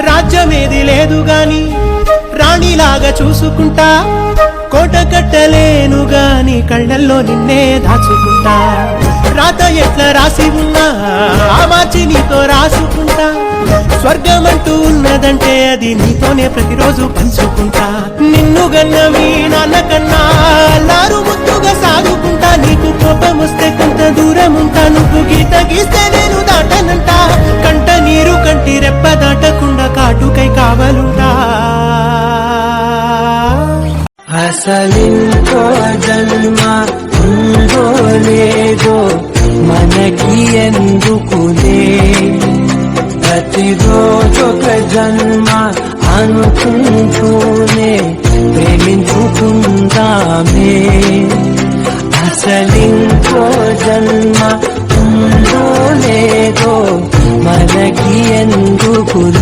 రాజ్యమేది లేదు గాని రాణిలాగా చూసుకుంటా, కోట కట్టలేను గాని కళ్ళల్లో నిన్నే దాచుకుంటా. రాత ఎట్లా రాసి ఉన్నా ఆ మార్చి నీతో రాసుకుంటా. స్వర్గమంటూ ఉన్నదంటే అది నీతోనే ప్రతిరోజు పంచుకుంటా. నిన్ను గన్న మీ నాన్న కన్నా లారు ముద్దుగా సాగుకుంటా. నీకు కోపం వస్తే కొంత దూరం ఉంటా, నువ్వు గీత గీస్తే నేను దాటనంట. కంట నీరు కంటి రెప్ప దాటకుండా కాటుకై కావలుంటా. అసలింకో జన్మ ఉందో లేదో మనకి ఎందుకులే, ప్రతిరోజొక జన్మ అనుకుంటూనే ప్రేమించుకుందామే. అసలింకో జన్మ ఉందో లేదో మనకి ఎందుకులే.